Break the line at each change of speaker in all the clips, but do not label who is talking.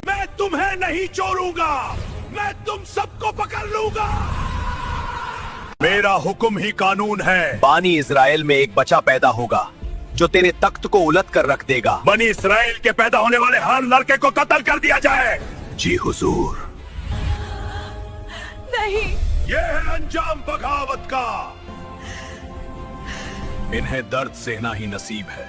मैं तुम्हें नहीं छोड़ूंगा, मैं तुम सबको पकड़ लूंगा। मेरा हुक्म ही कानून है।
बानी इजराइल में एक बच्चा पैदा होगा जो तेरे तख्त को उलट कर रख देगा।
बनी इसराइल के पैदा होने वाले हर लड़के को कत्ल कर दिया जाए।
जी हुजूर।
नहीं,
ये है अंजाम बगावत का।
इन्हें दर्द सहना ही नसीब है।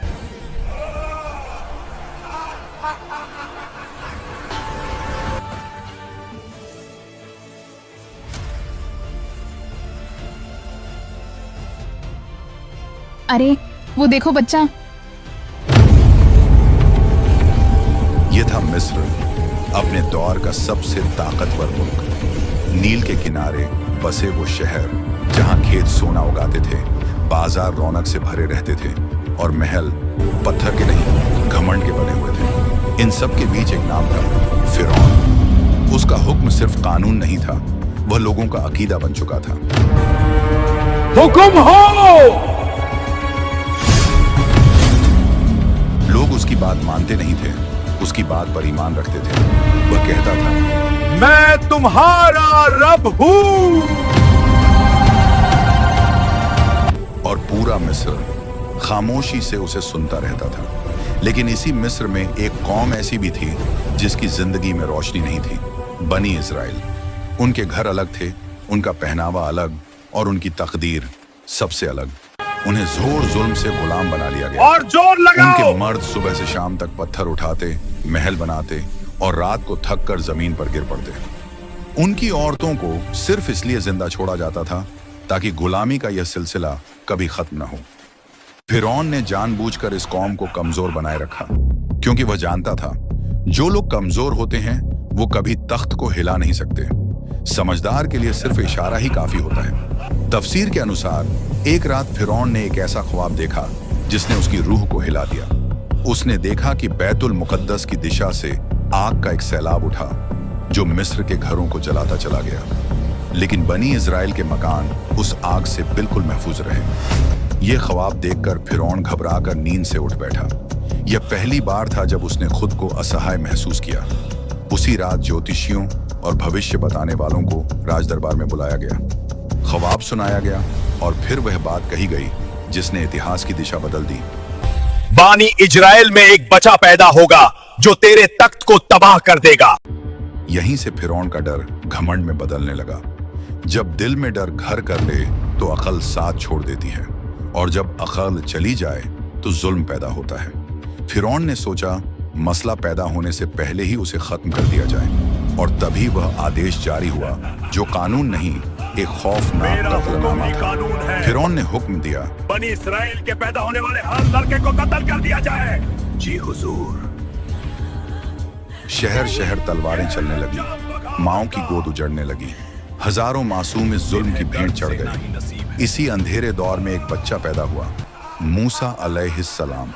अरे वो देखो बच्चा।
ये था मिस्र, अपने दौर का सबसे ताकतवर मुल्क। नील के किनारे बसे वो शहर जहां खेत सोना उगाते थे, बाजार रौनक से भरे रहते थे और महल पत्थर के नहीं घमंड के बने हुए थे। इन सब के बीच एक नाम था, फिरौन। उसका हुक्म सिर्फ कानून नहीं था, वह लोगों का अकीदा बन चुका था।
हुक्म हो।
लोग उसकी बात मानते नहीं थे, उसकी बात पर ईमान रखते थे। वह कहता था,
मैं तुम्हारा रब हूँ।
और पूरा मिस्र खामोशी से उसे सुनता रहता था। लेकिन इसी मिस्र में एक कौम ऐसी भी थी जिसकी जिंदगी में रोशनी नहीं थी, बनी इजराइल। उनके घर अलग थे, उनका पहनावा अलग और उनकी तकदीर सबसे अलग। उन्हें जोर जुल्म से गुलाम बना लिया गया।
और जोर लगाओ।
उनके मर्द सुबह से शाम तक पत्थर उठाते, महल बनाते और रात को थक कर जमीन पर गिर पड़ते। उनकी औरतों को सिर्फ इसलिए जिंदा छोड़ा जाता था ताकि गुलामी का यह सिलसिला कभी खत्म न हो। फिरौन ने जानबूझकर इस कौम को कमजोर बनाए रखा, क्योंकि वह जानता था जो लोग कमजोर होते हैं वो कभी तख्त को हिला नहीं सकते। समझदार के लिए सिर्फ इशारा ही काफी होता है। तफसीर के अनुसार एक रात फिरौन ने एक ऐसा ख्वाब देखा जिसने उसकी रूह को हिला दिया। उसने देखा कि बैतुल मुकद्दस की दिशा से आग का एक सैलाब उठा जो मिस्र के घरों को जलाता चला गया, लेकिन बनी इजराइल के मकान उस आग से बिल्कुल महफूज रहे। यह ख्वाब देखकर फिरौन घबराकर नींद से उठ बैठा। यह पहली बार था जब उसने खुद को असहाय महसूस किया। उसी रात ज्योतिषियों और भविष्य बताने वालों को राजदरबार में बुलाया गया, ख्वाब सुनाया गया और फिर वह बात कही गई जिसने इतिहास की दिशा बदल दी।
बानी इजराइल में एक बच्चा पैदा होगा जो तेरे तख्त को तबाह कर देगा।
यहीं से फिरौन का डर घमंड में बदलने लगा। जब दिल में डर घर कर ले तो अकल साथ छोड़ देती है, और जब अकल चली जाए तो जुल्म पैदा होता है। फिरौन ने सोचा मसला पैदा होने से पहले ही उसे खत्म कर दिया जाए, और तभी वह आदेश जारी हुआ जो कानून नहीं, एक खौफनाक कत्लनामा था। फिरौन ने हुक्म दिया,
बनी इसराइल के पैदा होने वाले हर लड़के को कत्ल कर दिया जाए।
जी हुजूर।
शहर शहर तलवारें चलने लगी, माओं की गोद उजड़ने लगी, हजारों मासूम इस जुल्म की भेंट चढ़ गए। इसी अंधेरे दौर में एक बच्चा पैदा हुआ, मूसा अलैहिस्सलाम।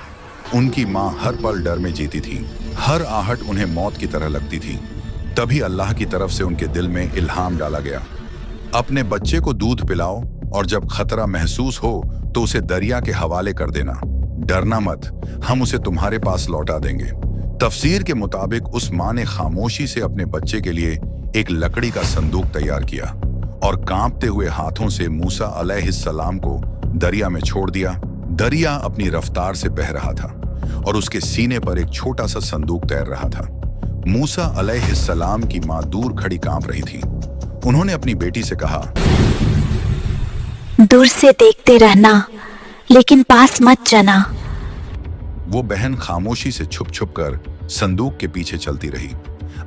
उनकी माँ हर पल डर में जीती थी, हर आहट उन्हें मौत की तरह लगती थी। तभी अल्लाह की तरफ से उनके दिल में इल्हाम डाला गया, अपने बच्चे को दूध पिलाओ और जब खतरा महसूस हो तो उसे दरिया के हवाले कर देना। डरना मत, हम उसे तुम्हारे पास लौटा देंगे। तफसीर के मुताबिक उस माँ ने खामोशी से अपने बच्चे के लिए एक लकड़ी का संदूक तैयार किया और कांपते हुए हाथों से मूसा अलैहिस्सलाम को दरिया में छोड़ दिया। दरिया अपनी रफ्तार से बह रहा था और उसके सीने पर एक छोटा सा संदूक तैर रहा था। मूसा अलैहिस्सलाम की माँ दूर खड़ी कांप रही थी। उन्होंने अपनी बेटी से कहा,
दूर से देखते रहना लेकिन पास मत जाना।
वो बहन खामोशी से छुप छुप कर संदूक के पीछे चलती रही।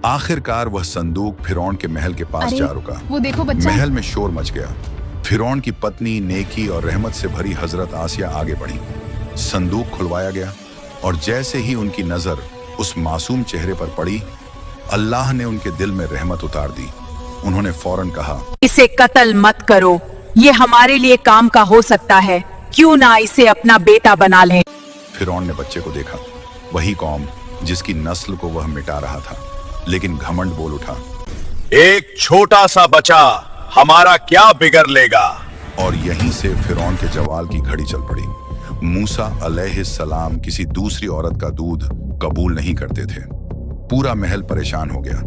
आखिरकार वह संदूक फिरौन के महल के पास जा रुका।
वो देखो बच्चा।
महल में शोर मच गया। फिरौन की पत्नी नेकी और रहमत से भरी हजरत आसिया आगे बढ़ी। संदूक खुलवाया गया और जैसे ही उनकी नजर उस मासूम चेहरे पर पड़ी, अल्लाह ने उनके दिल में रहमत उतार दी। उन्होंने फौरन कहा,
इसे कत्ल मत करो, ये हमारे लिए काम का हो सकता है, क्यों ना इसे अपना बेटा बना लें।
फिरौन ने बच्चे को देखा, वही कौम जिसकी नस्ल को वह मिटा रहा था, लेकिन घमंड बोल उठा,
एक छोटा सा बच्चा हमारा क्या बिगड़ लेगा।
और यहीं से फिरौन के जवाल की घड़ी चल पड़ी। मूसा अलैहिस्सलाम किसी दूसरी औरत का दूध कबूल नहीं करते थे। पूरा महल परेशान हो गया।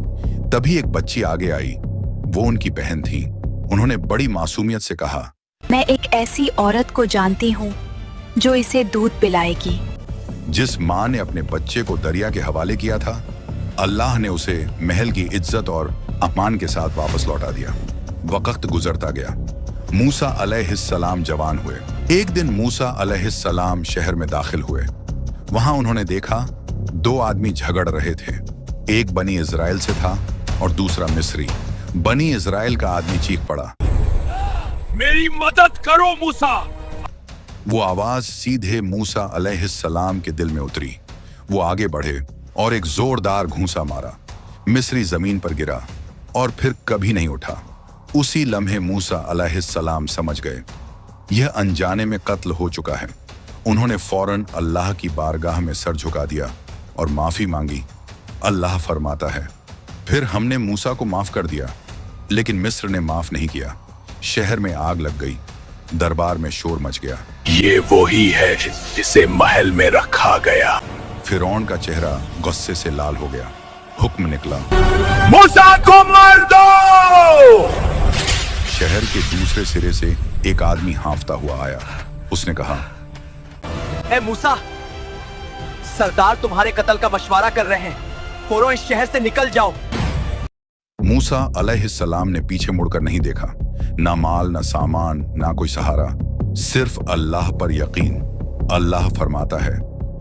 तभी एक बच्ची आगे आई। वो उनकी बहन थी। उन्होंने बड़ी मासूमियत से कहा,
मैं एक ऐसी औरत को जानती हूँ जो इसे दूध पिलाएगी।
जिस माँ ने अपने बच्चे को दरिया के हवाले किया था, अल्लाह ने उसे महल की इज्जत और अमान के साथ वापस लौटा दिया। वक्त गुजरता गया। मूसा अलैहिस्सलाम जवान हुए। एक दिन मूसा अलैहिस्सलाम शहर में दाखिल हुए। वहां उन्होंने देखा 2 आदमी झगड़ रहे थे। एक बनी इजराइल से था और दूसरा मिस्री। बनी इजराइल का आदमी चीख पड़ा,
मेरी मदद करो मूसा।
वो आवाज सीधे मूसा अलैहिस्सलाम के दिल में उतरी। वो आगे बढ़े और एक जोरदार घूंसा मारा। मिस्री जमीन पर गिरा और फिर कभी नहीं उठा। उसी लम्हे मूसा अलैहिस्सलाम समझ गए, यह अनजाने में कत्ल हो चुका है। उन्होंने फौरन अल्लाह की बारगाह में सर झुका दिया और माफी मांगी। अल्लाह फरमाता है, फिर हमने मूसा को माफ कर दिया, लेकिन मिस्र ने माफ नहीं किया। शहर में आग लग गई। दरबार में शोर मच गया।
ये वही है जिसे महल में रखा गया।
फिरौन का चेहरा गुस्से से लाल हो गया। हुक्म निकला,
मूसा को मार दो।
शहर के दूसरे सिरे से एक आदमी हांफता हुआ आया। उसने कहा,
ए मूसा, सरदार तुम्हारे कत्ल का मशवरा कर रहे हैं, फौरन इस शहर से निकल जाओ।
मूसा अलैहिस्सलाम ने पीछे मुड़कर नहीं देखा। ना माल, ना सामान, ना कोई सहारा, सिर्फ अल्लाह पर यकीन। अल्लाह फरमाता है,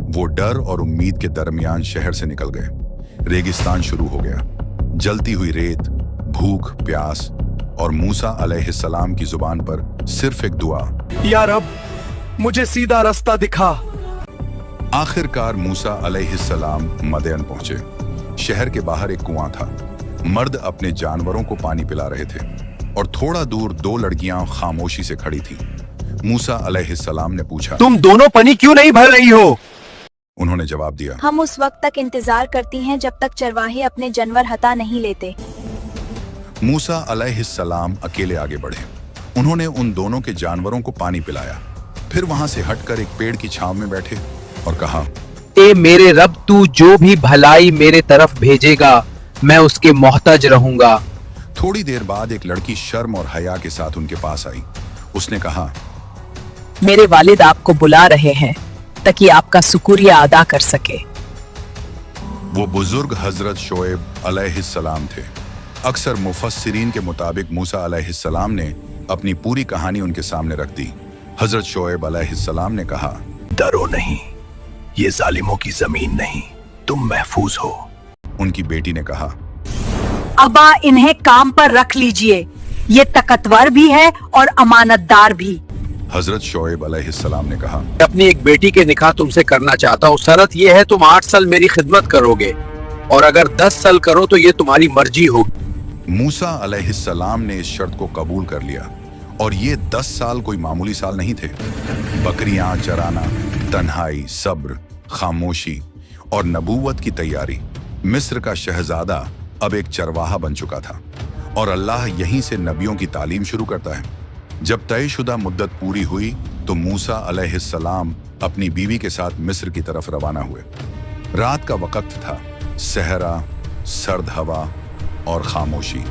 वो डर और उम्मीद के दरमियान शहर से निकल गए। रेगिस्तान शुरू हो गया। जलती हुई रेत, भूख, प्यास और मूसा अलैहिस्सलाम की जुबान पर सिर्फ एक दुआ,
या रब, मुझे सीधा रास्ता दिखा।
आखिरकार मूसा अलैहिस्सलाम मदयन पहुंचे। शहर के बाहर एक कुआं था। मर्द अपने जानवरों को पानी पिला रहे थे और थोड़ा दूर 2 लड़कियां खामोशी से खड़ी थीं। मूसा अलैहिस्सलाम ने पूछा,
तुम दोनों पानी क्यों नहीं भर रही हो?
उन्होंने जवाब दिया,
हम उस वक्त तक इंतजार करती हैं जब तक चरवाहे अपने जानवर हटा नहीं लेते।
मूसा अलैहिस्सलाम अकेले आगे बढ़े। उन्होंने उन दोनों के जानवरों को पानी पिलाया। फिर वहां से हटकर एक पेड़ की छांव में बैठे और कहा,
ए मेरे रब, तू जो भी भलाई मेरे तरफ भेजेगा मैं उसके मोहताज रहूंगा।
थोड़ी देर बाद एक लड़की शर्म और हया के साथ उनके पास आई। उसने कहा,
मेरे वालिद आपको बुला रहे हैं ताकि आपका शुक्रिया अदा कर सके।
वो बुजुर्ग हजरत शोएब अलैहिस्सलाम थे। अक्सर मुफस्सिरीन के मुताबिक मूसा अलैहिस्सलाम ने अपनी पूरी कहानी उनके सामने रख दी। हजरत शोएब अलैहिस्सलाम ने कहा,
डरो नहीं, ये जालिमों की जमीन नहीं, तुम महफूज हो।
उनकी बेटी ने कहा,
अबा इन्हें काम पर रख लीजिए, ये ताकतवर भी है और अमानतदार भी।
हजरत शोएब अलैहिस्सलाम ने कहा,
अपनी एक बेटी के निकाह तुमसे करना चाहता हूँ। शर्त यह है तुम 8 साल मेरी खिदमत करोगे और अगर 10 साल करो तो ये तुम्हारी मर्जी होगी।
मूसा अलैहिस्सलाम ने इस शर्त को कबूल कर लिया और ये 10 साल कोई मामूली साल नहीं थे। बकरियां चराना, तन्हाई, सब्र, खामोशी और नबूवत की तैयारी। मिस्र का शहजादा अब एक चरवाहा बन चुका था और अल्लाह यहीं से नबियों की तालीम शुरू करता है। जब तयशुदा मुद्दत पूरी हुई तो मूसा अलैहिस्सलाम अपनी बीवी के साथ मिस्र की तरफ रवाना हुए। रात का वक्त था, सहरा, सर्द हवा और खामोशी।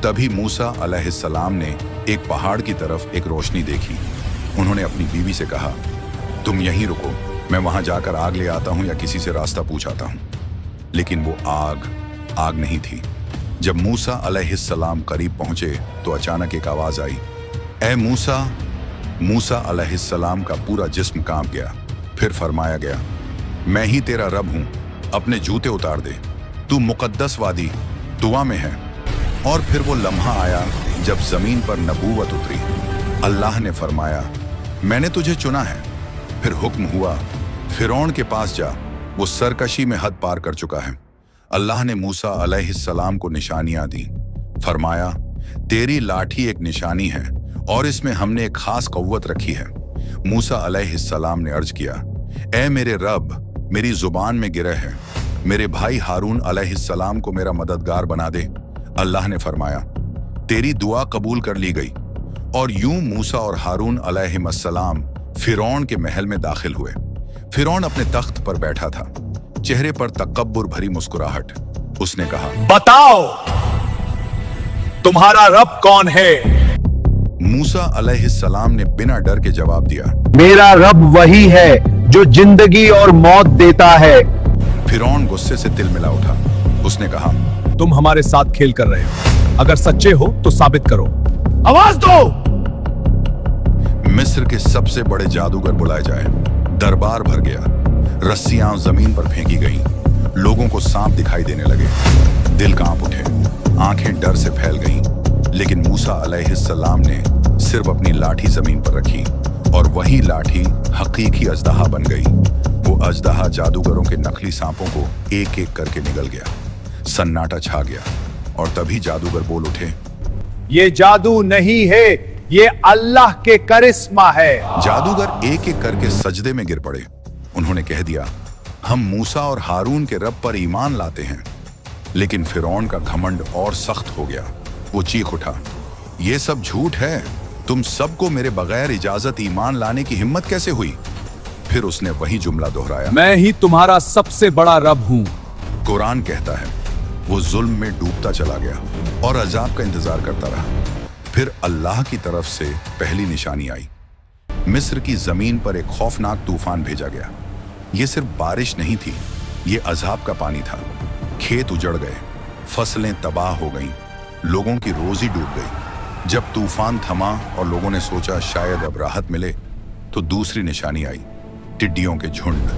तभी मूसा अलैहिस्सलाम ने एक पहाड़ की तरफ एक रोशनी देखी। उन्होंने अपनी बीवी से कहा, तुम यहीं रुको, मैं वहां जाकर आग ले आता हूं या किसी से रास्ता पूछाता हूं। लेकिन वो आग नहीं थी। जब मूसा अलैहिस्सलाम करीब पहुंचे तो अचानक एक आवाज आई, ए मूसा। मूसा अलैहिस्सलाम का पूरा जिस्म कांप गया। फिर फरमाया गया, मैं ही तेरा रब हूं, अपने जूते उतार दे, तू मुकद्दस वादी तुवा में है। और फिर वो लम्हा आया जब जमीन पर नबूवत उतरी। अल्लाह ने फरमाया, मैंने तुझे चुना है। फिर हुक्म हुआ, फिरौन के पास जा, वो सरकशी में हद पार कर चुका है। अल्लाह ने मूसा अलैहिस्सलाम को निशानियां दी। फरमाया, तेरी लाठी एक निशानी है और इसमें हमने एक खास कव्वत रखी है। मूसा अलैहिस्सलाम ने अर्ज किया, ए मेरे रब, मेरी जुबान में गिरह है, मेरे भाई हारून अलैहिस्सलाम को मेरा मददगार बना दे। अल्लाह ने फरमाया, तेरी दुआ कबूल कर ली गई। और यूं मूसा और हारून अलैहिस्सलाम फिरौन के महल में दाखिल हुए। फिरौन अपने तख्त पर बैठा था, चेहरे पर तकब्बुर भरी मुस्कुराहट। उसने कहा,
बताओ तुम्हारा रब कौन है?
मूसा अलैहिस्सलाम ने बिना डर के जवाब दिया,
मेरा रब वही है जो जिंदगी और मौत देता है।
फिरौन गुस्से से तिलमिला उठा। उसने कहा,
तुम हमारे साथ खेल कर रहे हो, अगर सच्चे हो तो साबित करो, आवाज दो।
मिस्र के सबसे बड़े जादूगर बुलाए जाए। दरबार भर गया, रस्सियां जमीन पर फेंकी गईं, लोगों को सांप दिखाई देने लगे, दिल कांप उठे, आंखें डर से फैल गईं। लेकिन मूसा अलैहिस्सलाम ने सिर्फ अपनी लाठी जमीन पर रखी और वही लाठी हकीकी अजदहा बन गई। वो अजदहा जादूगरों के नकली सांपों को एक एक करके निगल गया। सन्नाटा छा गया और तभी जादूगर बोल उठे,
ये जादू नहीं है, ये अल्लाह के करिश्मा है।
जादूगर एक एक करके सजदे में गिर पड़े। उन्होंने कह दिया, हम मूसा और हारून के रब पर ईमान लाते हैं। लेकिन फिरौन का घमंड और सख्त हो गया। वो चीख उठा, ये सब झूठ है, तुम सबको मेरे बगैर इजाजत ईमान लाने की हिम्मत कैसे हुई? फिर उसने वही जुमला दोहराया,
मैं ही तुम्हारा सबसे बड़ा रब हूं।
कुरान कहता है, वो जुल्म में डूबता चला गया और अजाब का इंतजार करता रहा। फिर अल्लाह की तरफ से पहली निशानी आई। मिस्र की जमीन पर एक खौफनाक तूफान भेजा गया। ये सिर्फ बारिश नहीं थी, ये अजाब का पानी था। खेत उजड़ गए, फसलें तबाह हो गईं, लोगों की रोजी डूब गई। जब तूफान थमा और लोगों ने सोचा शायद अब राहत मिले, तो दूसरी निशानी आई, टिड्डियों के झुंड।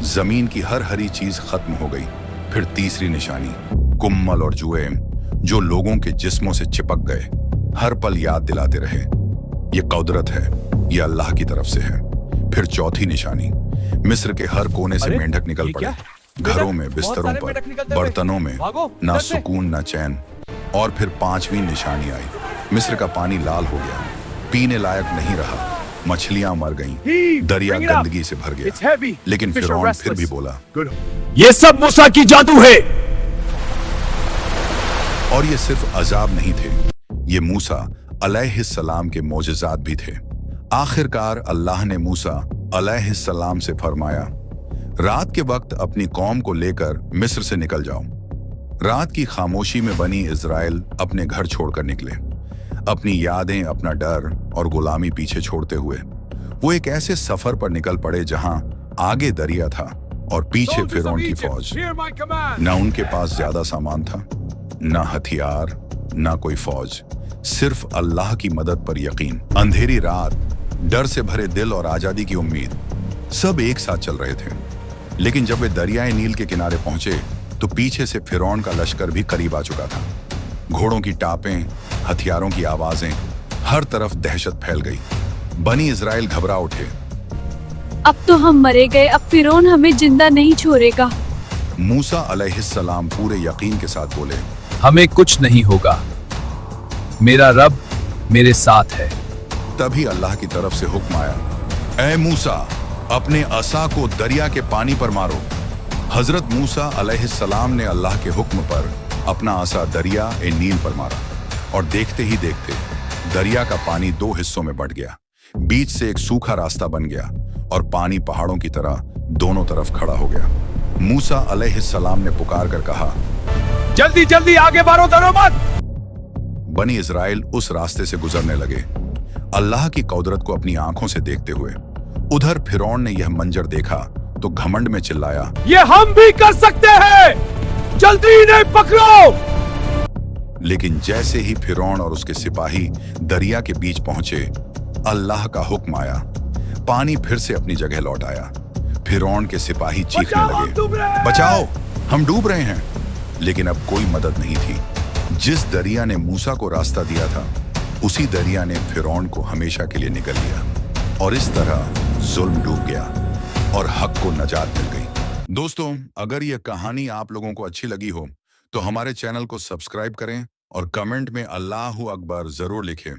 जमीन की हर हरी चीज खत्म हो गई। फिर तीसरी निशानी, कुम्मल और जुए जो लोगों के जिस्मों से चिपक गए, हर पल याद दिलाते रहे, ये कुदरत है, ये अल्लाह की तरफ से है। फिर चौथी निशानी, मिस्र के हर कोने से मेंढक निकल पड़े, घरों में, बिस्तरों पर, बर्तनों में, ना सुकून ना चैन। और फिर पांचवी निशानी आई, मिस्र का पानी लाल हो गया, पीने लायक नहीं रहा, मछलियां मर गईं, दरिया गंदगी से भर गया। लेकिन फिरौन फिर भी बोला,
ये सब मूसा की जादू है।
और ये सिर्फ अजाब नहीं थे, ये मूसा अलैहिस्सलाम के मोजज़ात भी थे। आखिरकार अल्लाह ने मूसा अलैहिस्सलाम से फरमाया, रात के वक्त अपनी कौम को लेकर मिस्र से निकल जाओ। रात की खामोशी में बनी इज़राइल अपने घर छोड़कर निकले, अपनी यादें, अपना डर और गुलामी पीछे छोड़ते हुए वो एक ऐसे सफर पर निकल पड़े जहां आगे दरिया था और पीछे फिरौन की फौज। न उनके पास ज्यादा सामान था, न हथियार, न कोई फौज, सिर्फ अल्लाह की मदद पर यकीन। अंधेरी रात, डर से भरे दिल और आजादी की उम्मीद, सब एक साथ चल रहे थे। लेकिन जब वे दरियाए नील के किनारे पहुंचे तो पीछे से फिरौन का लश्कर भी करीब आ चुका था। घोड़ों की टापें, हथियारों की आवाजें, हर तरफ दहशत फैल गई। बनी इज़राइल घबरा उठे।
अब तो हम मरे गए, अब फिरौन हमें जिंदा नहीं छोड़ेगा।
मूसा अलैहिस्सलाम पूरे यकीन के साथ बोले,
हमें कुछ नहीं होगा, मेरा रब मेरे साथ है।
तभी अल्लाह की तरफ से हुक्म आया, ऐ मूसा, अपने असा को दरिया के पानी पर मारो। हजरत मूसा अलैहिस्सलाम ने अल्लाह के हुक्म पर अपना असा दरिया ए नील पर मारा और देखते ही देखते दरिया का पानी दो हिस्सों में बंट गया। बीच से एक सूखा रास्ता बन गया और पानी पहाड़ों की तरह दोनों तरफ खड़ा हो गया। मूसा अलैहिस्सलाम ने पुकार कर कहा,
जल्दी जल्दी आगे बढ़ो, डरो मत।
बनी इज़राइल उस रास्ते से गुजरने लगे, अल्लाह की कुदरत को अपनी आंखों से देखते हुए। उधर फिरौन ने यह मंजर देखा तो घमंड में चिल्लाया,
ये हम भी कर सकते हैं, जल्दी इन्हें पकड़ो।
लेकिन जैसे ही फिरौन और उसके सिपाही दरिया के बीच पहुंचे, अल्लाह का हुक्म आया, पानी फिर से अपनी जगह लौट आया। फिरौन के सिपाही चीखने लगे, बचाओ, हम डूब रहे हैं। लेकिन अब कोई मदद नहीं थी। जिस दरिया ने मूसा को रास्ता दिया था, उसी दरिया ने फिरौन को हमेशा के लिए निगल लिया और इस तरह जुल्म डूब गया और हक को नजात मिल गई। दोस्तों, अगर यह कहानी आप लोगों को अच्छी लगी हो तो हमारे चैनल को सब्सक्राइब करें और कमेंट में अल्लाहू अकबर जरूर लिखें।